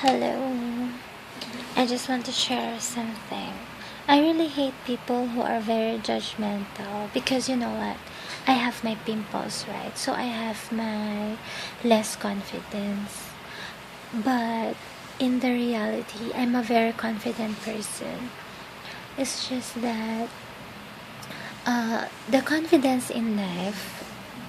Hello. I just want to share something. I really hate people who are very judgmental because you know what? I have my pimples, right? So I have my less confidence. But in the reality, I'm a very confident person. It's just that the confidence in life,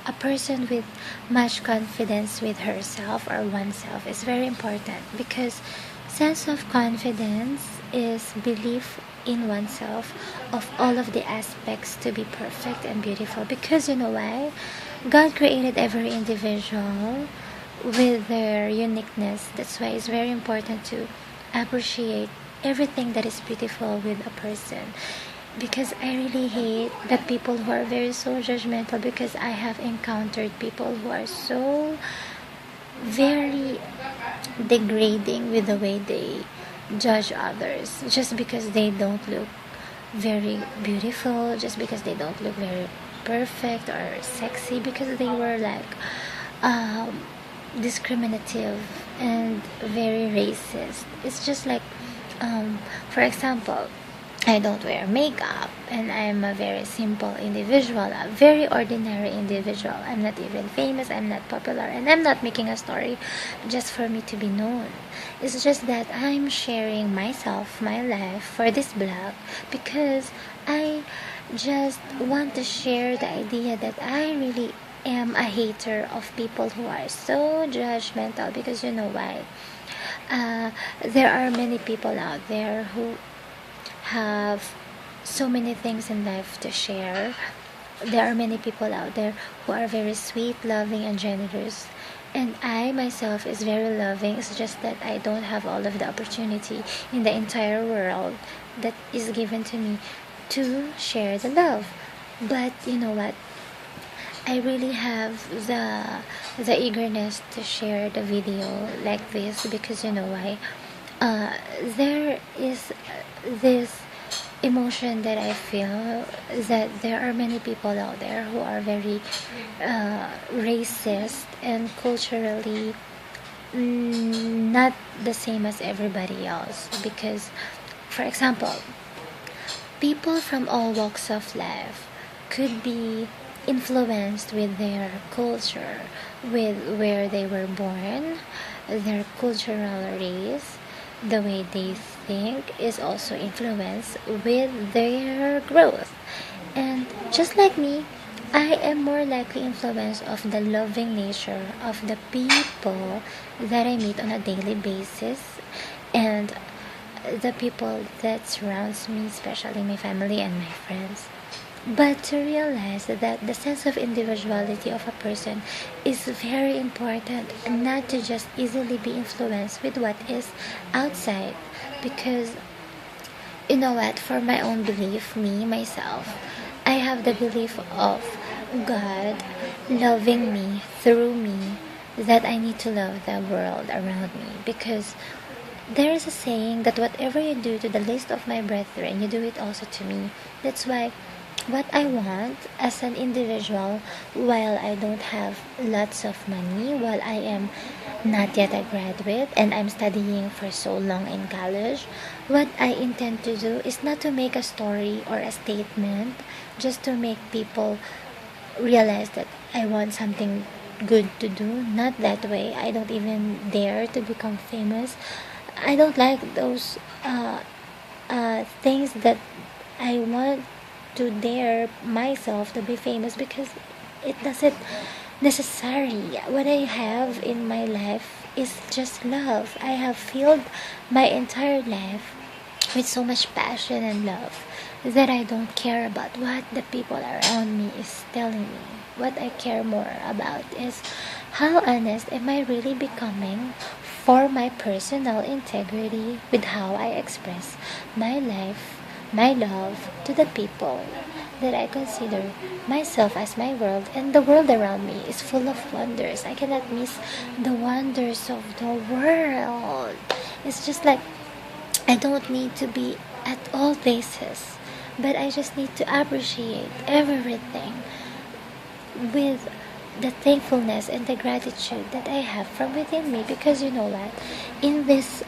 a person with much confidence with herself or oneself is very important because sense of confidence is belief in oneself of all of the aspects to be perfect and beautiful, because you know why? God created every individual with their uniqueness. That's why it's very important to appreciate everything that is beautiful with a person, because I really hate the people who are very so judgmental, because I have encountered people who are so very degrading with the way they judge others just because they don't look very beautiful, just because they don't look very perfect or sexy, because they were like um, discriminative and very racist. It's just like, for example, I don't wear makeup and I'm a very simple individual, a very ordinary individual. I'm not even famous, I'm not popular, and I'm not making a story just for me to be known. It's just that I'm sharing myself, my life for this blog because I just want to share the idea that I really am a hater of people who are so judgmental, because you know why? There are many people out there who have so many things in life to share. There are many people out there who are very sweet, loving, and generous. And I myself is very loving. It's just that I don't have all of the opportunity in the entire world that is given to me to share the love. But you know what? I really have the eagerness to share the video like this, because you know why? There is this emotion that I feel, that there are many people out there who are very racist and culturally not the same as everybody else. Because, for example, people from all walks of life could be influenced with their culture, with where they were born, their cultural race, the way they think is also influenced with their growth. And just like me, I am more likely influenced of the loving nature of the people that I meet on a daily basis, and the people that surrounds me, especially my family and my friends. But to realize that the sense of individuality of a person is very important, and not to just easily be influenced with what is outside. Because you know what, for my own belief, me, myself, I have the belief of God loving me through me, that I need to love the world around me. Because there is a saying that whatever you do to the least of my brethren, you do it also to me. That's why what I want as an individual, while I don't have lots of money, while I am not yet a graduate and I'm studying for so long in college, what I intend to do is not to make a story or a statement just to make people realize that I want something good to do. Not that way. I don't even dare to become famous. I don't like those things that I want to dare myself to be famous, because it doesn't necessary. What I have in my life is just love. I have filled my entire life with so much passion and love that I don't care about what the people around me is telling me. What I care more about is how honest am I really becoming for my personal integrity with how I express my life, my love to the people that I consider myself as my world, and the world around me is full of wonders. I cannot miss the wonders of the world. It's just like I don't need to be at all places, but I just need to appreciate everything with the thankfulness and the gratitude that I have from within me, because you know what, in this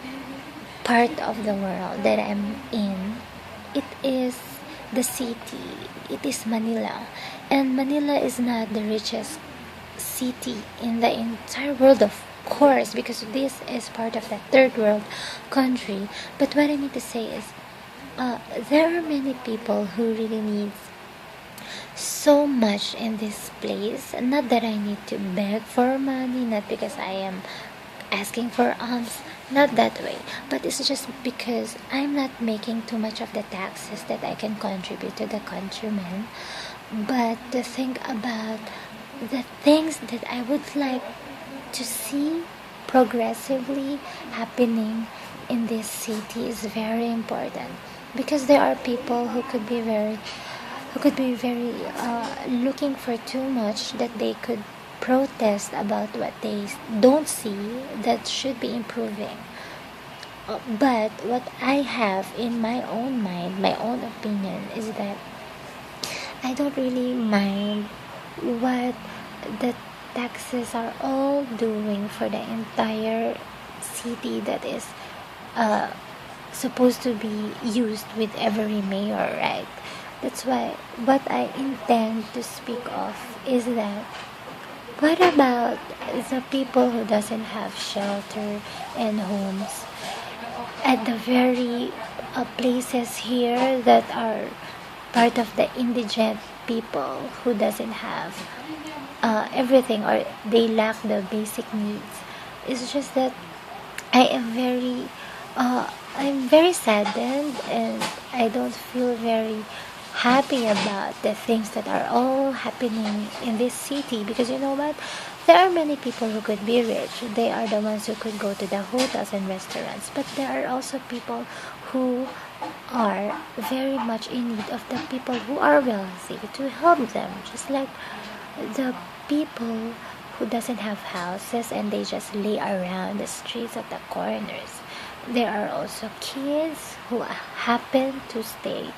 part of the world that I'm in, it is the city, it is Manila, and Manila is not the richest city in the entire world, of course, because this is part of the third world country. But what I mean to say is, there are many people who really need so much in this place. Not that I need to beg for money, not because I am asking for alms, not that way, but it's just because I'm not making too much of the taxes that I can contribute to the countrymen. But to think about the things that I would like to see progressively happening in this city is very important, because there are people who could be very looking for too much, that they could protest about what they don't see that should be improving. But what I have in my own mind, my own opinion, is that I don't really mind what the taxes are all doing for the entire city that is uh, supposed to be used with every mayor, right? That's why what I intend to speak of is that, what about the people who doesn't have shelter and homes at the very places here that are part of the indigent people who doesn't have everything, or they lack the basic needs? It's just that I am very I'm very saddened, and I don't feel very happy about the things that are all happening in this city, because you know what, there are many people who could be rich, they are the ones who could go to the hotels and restaurants, but there are also people who are very much in need of the people who are wealthy, to help them, just like the people who doesn't have houses and they just lay around the streets at the corners. There are also kids who happen to stay